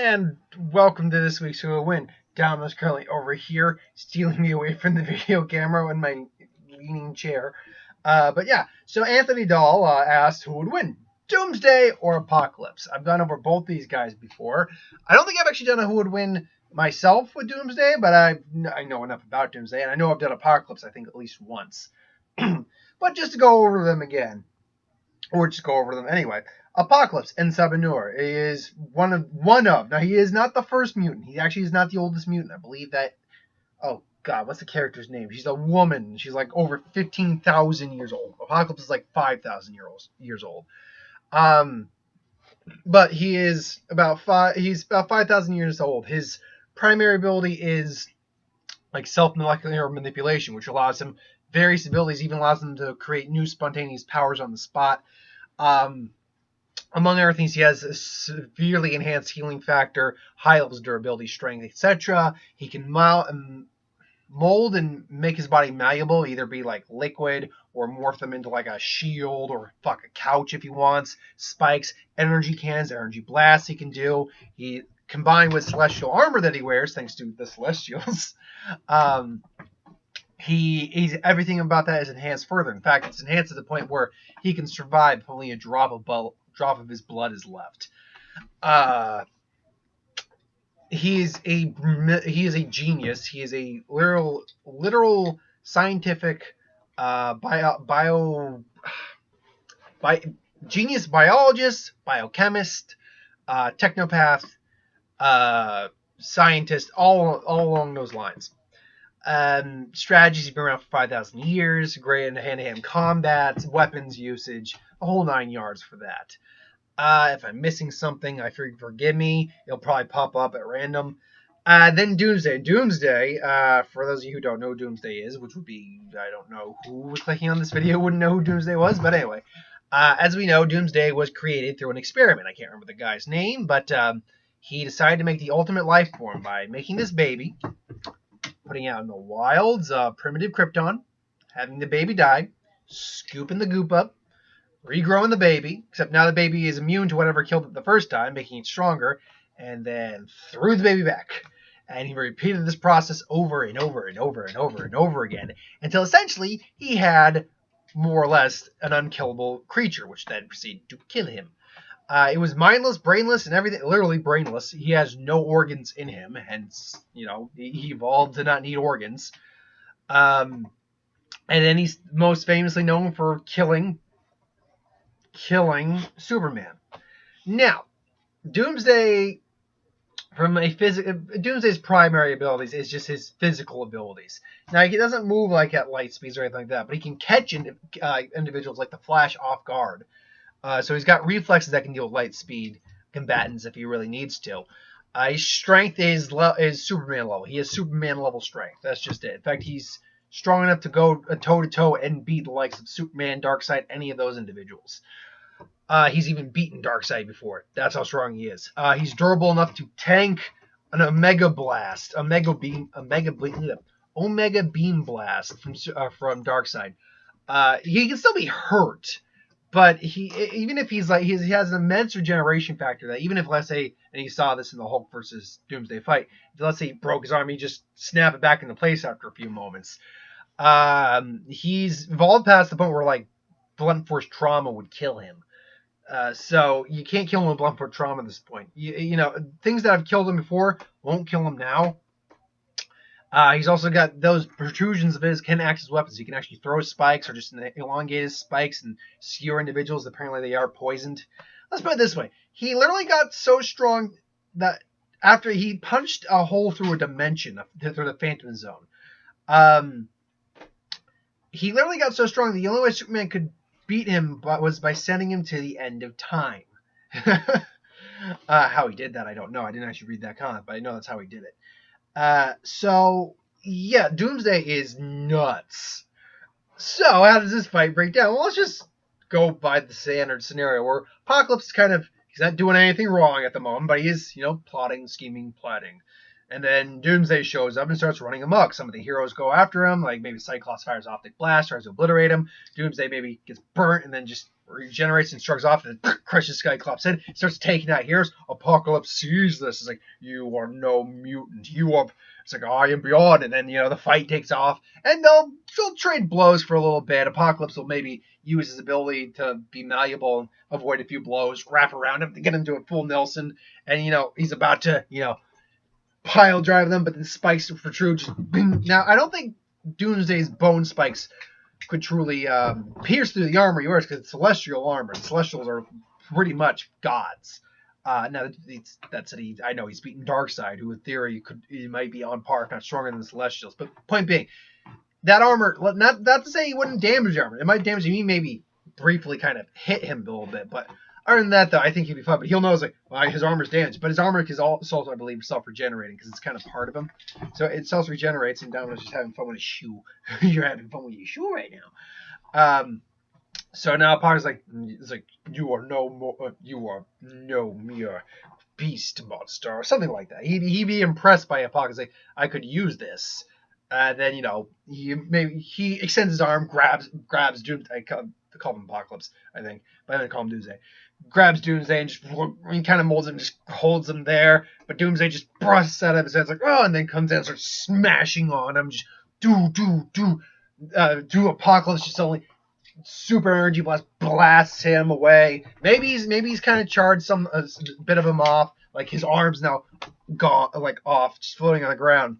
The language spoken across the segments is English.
And welcome to this week's Who Will Win. Dom is currently over here, stealing me away from the video camera in my leaning chair. But yeah, so Anthony Dahl asked who would win, Doomsday or Apocalypse. I've gone over both these guys before. I don't think I've actually done a who would win myself with Doomsday, but I know enough about Doomsday, and I know I've done Apocalypse, I think, at least once. But just to go over them again, or just go over them anyway. Apocalypse and Sabanur is one of. Now, he is not the first mutant. He actually is not the oldest mutant. I believe that. Oh God, what's the character's name? She's a woman. She's like over 15,000 years old. Apocalypse is like 5,000 years old. But he is about He's about 5,000 years old. His primary ability is like self-molecular manipulation, which allows him various abilities. Even allows him to create new spontaneous powers on the spot. Among other things, he has a severely enhanced healing factor, high levels of durability, strength, etc. He can mold and make his body malleable, either be like liquid or morph them into like a shield or a couch if he wants. Spikes, energy cannons, energy blasts he can do. He combined with celestial armor that he wears, thanks to the Celestials. He's everything about that is enhanced further. In fact, it's enhanced to the point where he can survive if only a drop of his blood is left. He is a genius. He is a literal scientific genius biologist, biochemist, technopath, scientist, all along those lines. Strategies have been around for 5,000 years, great in hand-to-hand combat, weapons usage, a whole 9 yards for that. If I'm missing something, forgive me. It'll probably pop up at random. Then Doomsday. Doomsday, for those of you who don't know who Doomsday is, which would be, I don't know who was clicking on this video wouldn't know who Doomsday was, but anyway. As we know, Doomsday was created through an experiment. I can't remember the guy's name, but he decided to make the ultimate life form by making this baby, putting out in the wilds of primitive Krypton, having the baby die, scooping the goop up, regrowing the baby, except now the baby is immune to whatever killed it the first time, making it stronger, and then threw the baby back. And he repeated this process over and over and over and over and over again, until essentially he had more or less an unkillable creature, which then proceeded to kill him. It was mindless, brainless, and everything, literally brainless. He has no organs in him, hence, he evolved to not need organs. And then he's most famously known for killing Superman. Now, Doomsday's primary abilities is just his physical abilities. Now, he doesn't move like at light speeds or anything like that, but he can catch individuals like the Flash off guard. So he's got reflexes that can deal with light speed combatants if he really needs to. His strength is Superman level. He has Superman level strength. That's just it. In fact, he's strong enough to go toe-to-toe and beat the likes of Superman, Darkseid, any of those individuals. He's even beaten Darkseid before. That's how strong he is. He's durable enough to tank an Omega Blast, Omega Beam Blast from Darkseid. He can still be hurt, but even if he has an immense regeneration factor that even if, let's say, and you saw this in the Hulk versus Doomsday fight, let's say he broke his arm, he just snap it back into place after a few moments. He's evolved past the point where like blunt force trauma would kill him. So you can't kill him with blunt force trauma at this point. Things that have killed him before won't kill him now. He's also got those protrusions of his can act as weapons. He can actually throw spikes or just elongated spikes and skewer individuals. Apparently they are poisoned. Let's put it this way. He literally got so strong that after he punched a hole through a dimension, through the Phantom Zone, he literally got so strong that the only way Superman could beat him was by sending him to the end of time. How he did that, I don't know. I didn't actually read that comic, but I know that's how he did it. So, yeah, Doomsday is nuts. So, how does this fight break down? Well, let's just go by the standard scenario where Apocalypse is he's not doing anything wrong at the moment, but he is, plotting, scheming, plotting. And then Doomsday shows up and starts running amok. Some of the heroes go after him, like maybe Cyclops fires Optic Blast, tries to obliterate him. Doomsday maybe gets burnt and then just regenerates and shrugs off and crushes Cyclops' head. Starts taking out heroes. Apocalypse sees this. It's like, you are no mutant. You are. It's like, I am beyond. And then, the fight takes off. And they'll trade blows for a little bit. Apocalypse will maybe use his ability to be malleable and avoid a few blows, wrap around him to get him to a full Nelson. And, he's about to, pile drive them, but then spikes protrude. Just now, I don't think Doomsday's bone spikes could truly pierce through the armor he wears because it's celestial armor. And Celestials are pretty much gods. Now I know he's beaten Darkseid, who in theory he might be on par, if not stronger than the Celestials. But point being, that armor, not to say he wouldn't damage armor. It might damage him. He maybe briefly kind of hit him a little bit, but other than that, though, I think he'll be fine. But he'll know, his armor's damaged. But his armor is also, I believe, self-regenerating because it's kind of part of him. So it self-regenerates, and Domino's just having fun with his shoe. You're having fun with your shoe right now. So now Parker's it's like, you are no mere beast monster, or something like that. He'd be impressed by Parker's like, I could use this. Then, he extends his arm, grabs Doomsday. I call him Apocalypse, I think, but I'm going to call him Doomsday. Grabs Doomsday and he kind of molds him, just holds him there. But Doomsday just busts out of his head, like, oh, and then comes in and starts smashing on him. Just do Apocalypse just only super energy blast blasts him away. Maybe he's kind of charged a bit of him off, like his arms now gone, like off, just floating on the ground.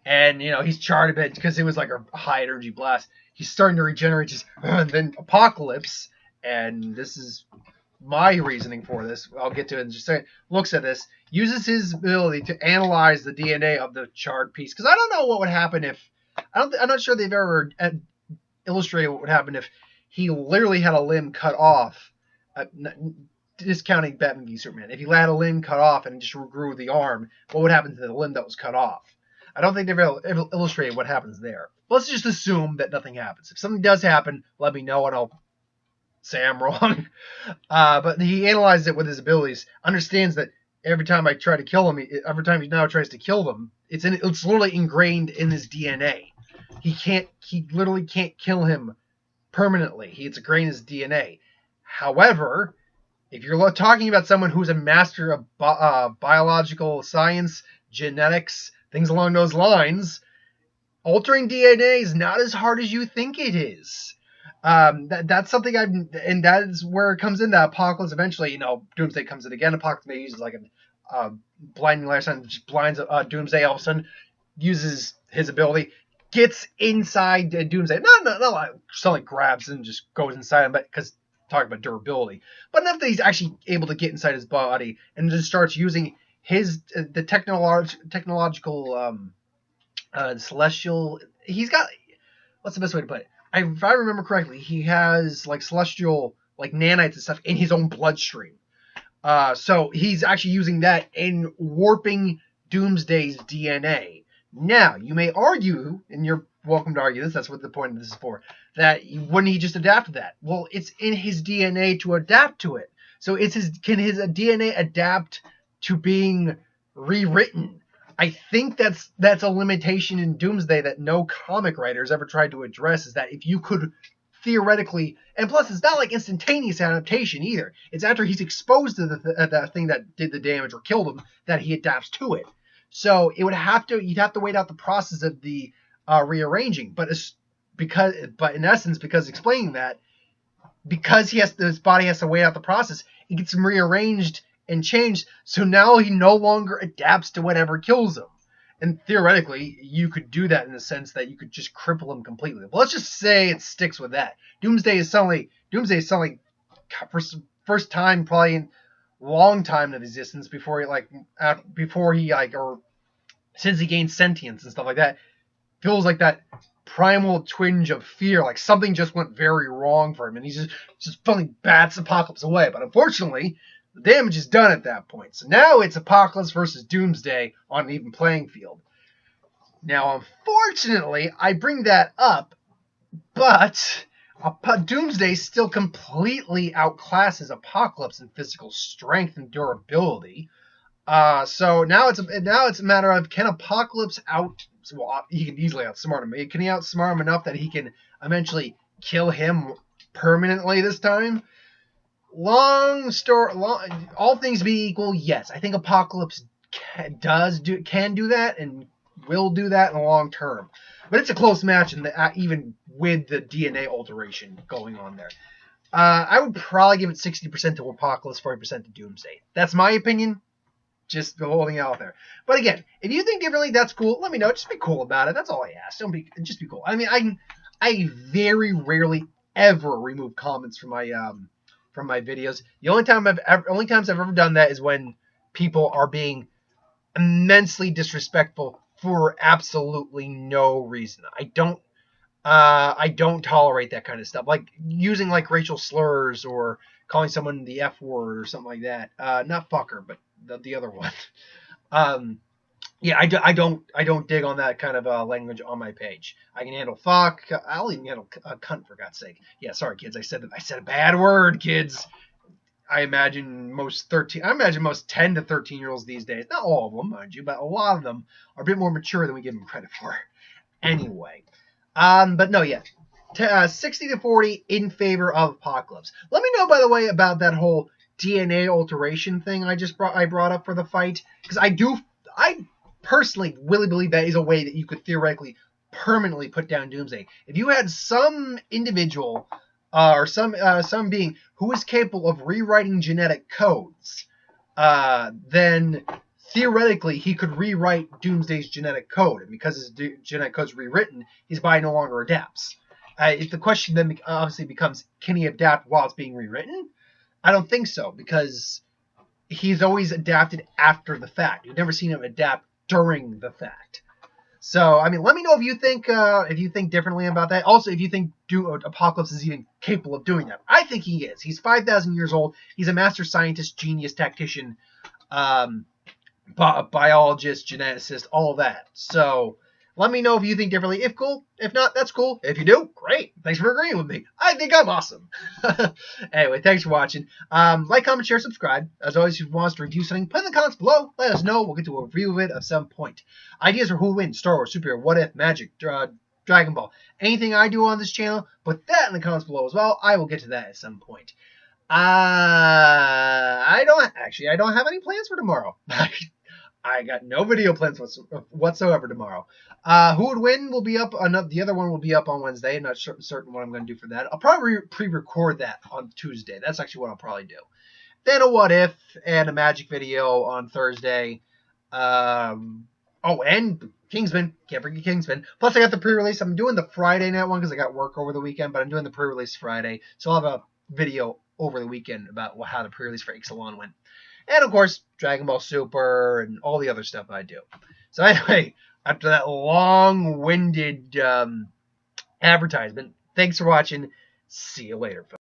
And he's charred a bit because it was like a high energy blast. He's starting to regenerate, and then Apocalypse, and this is my reasoning for this, I'll get to it in just a second, looks at this, uses his ability to analyze the DNA of the charred piece. Because I don't know what would happen if, I'm not sure they've ever illustrated what would happen if he literally had a limb cut off, discounting Batman v Superman. If he had a limb cut off and just regrew the arm, what would happen to the limb that was cut off? I don't think they've ever illustrated what happens there. Let's just assume that nothing happens. If something does happen, let me know and I'll say I'm wrong. But he analyzes it with his abilities, understands that every time I try to kill him, every time he now tries to kill them, it's literally ingrained in his DNA. He literally can't kill him permanently. It's ingrained in his DNA. However, if you're talking about someone who's a master of biological science, genetics, things along those lines, altering DNA is not as hard as you think it is. That's something and that is where it comes in. That Apocalypse eventually, Doomsday comes in again. Apocalypse maybe uses like a blinding light, and just blinds Doomsday. All of a sudden, uses his ability, gets inside Doomsday. Not like suddenly grabs and just goes inside him, but because talking about durability, but enough that he's actually able to get inside his body and just starts using the technological celestial. He's got, what's the best way to put it? If I remember correctly, he has like celestial like nanites and stuff in his own bloodstream. So he's actually using that in warping Doomsday's DNA. Now you may argue, and you're welcome to argue this. That's what the point of this is for. That wouldn't he just adapt to that? Well, it's in his DNA to adapt to it. So can his DNA adapt to being rewritten? I think that's a limitation in Doomsday that no comic writers ever tried to address, is that if you could theoretically, and plus it's not like instantaneous adaptation either. It's after he's exposed to that thing that did the damage or killed him that he adapts to it. So you'd have to wait out the process of the rearranging. But in essence, because explaining that, because his body has to wait out the process, it gets him rearranged and changed, so now he no longer adapts to whatever kills him. And theoretically, you could do that in the sense that you could just cripple him completely. But let's just say it sticks with that. Doomsday is suddenly first time probably in long time of existence since he gained sentience and stuff like that, feels like that primal twinge of fear, like something just went very wrong for him, and he's just finally bats Apocalypse away. But unfortunately, the damage is done at that point. So now it's Apocalypse versus Doomsday on an even playing field. Now, unfortunately, I bring that up, but Doomsday still completely outclasses Apocalypse in physical strength and durability. So now it's a matter of, can Apocalypse out? Well, he can easily outsmart him. Can he outsmart him enough that he can eventually kill him permanently this time? Long story. All things being equal, yes, I think Apocalypse can do that and will do that in the long term. But it's a close match, and even with the DNA alteration going on there. I would probably give it 60% to Apocalypse, 40% to Doomsday. That's my opinion. Just holding it out there. But again, if you think differently, that's cool. Let me know. Just be cool about it. That's all I ask. Just be cool. I mean, I very rarely ever remove comments from my videos. The only times I've ever done that is when people are being immensely disrespectful for absolutely no reason. I don't tolerate that kind of stuff. Like using like racial slurs or calling someone the F word or something like that. Not fucker, but the other one. Um, yeah, I don't dig on that kind of language on my page. I can handle fuck. I'll even handle cunt, for God's sake. Yeah, sorry kids. I said a bad word, kids. I imagine most 10 to 13-year-olds these days, not all of them, mind you, but a lot of them are a bit more mature than we give them credit for. Anyway, but no, yeah, 60 to 40 in favor of Apocalypse. Let me know, by the way, about that whole DNA alteration thing I brought up for the fight, because I personally really believe that is a way that you could theoretically permanently put down Doomsday. If you had some individual or some being who is capable of rewriting genetic codes, then theoretically he could rewrite Doomsday's genetic code, and because his genetic code's rewritten, his body no longer adapts. If the question then obviously becomes, can he adapt while it's being rewritten? I don't think so, because he's always adapted after the fact. You've never seen him adapt during the fact. So, I mean, let me know if you think differently about that. Also, if you think Apocalypse is even capable of doing that. I think he is. He's 5,000 years old. He's a master scientist, genius, tactician, biologist, geneticist, all that. So, let me know if you think differently. If cool, if not, that's cool. If you do, great. Thanks for agreeing with me. I think I'm awesome. Anyway, thanks for watching. Like, comment, share, subscribe. As always, if you want us to review something, put in the comments below. Let us know. We'll get to a review of it at some point. Ideas for who will win, Star Wars, Superhero, What If, Magic, Dragon Ball. Anything I do on this channel, put that in the comments below as well. I will get to that at some point. I don't have any plans for tomorrow. I got no video plans whatsoever tomorrow. Who would win will be up. The other one will be up on Wednesday. I'm not certain what I'm going to do for that. I'll probably pre-record that on Tuesday. That's actually what I'll probably do. Then a what if and a magic video on Thursday. And Kingsman. Can't forget Kingsman. Plus, I got the pre-release. I'm doing the Friday night one because I got work over the weekend, but I'm doing the pre-release Friday. So I'll have a video over the weekend about how the pre-release for Ixalan went. And, of course, Dragon Ball Super and all the other stuff I do. So, anyway, after that long-winded advertisement, thanks for watching. See you later, folks.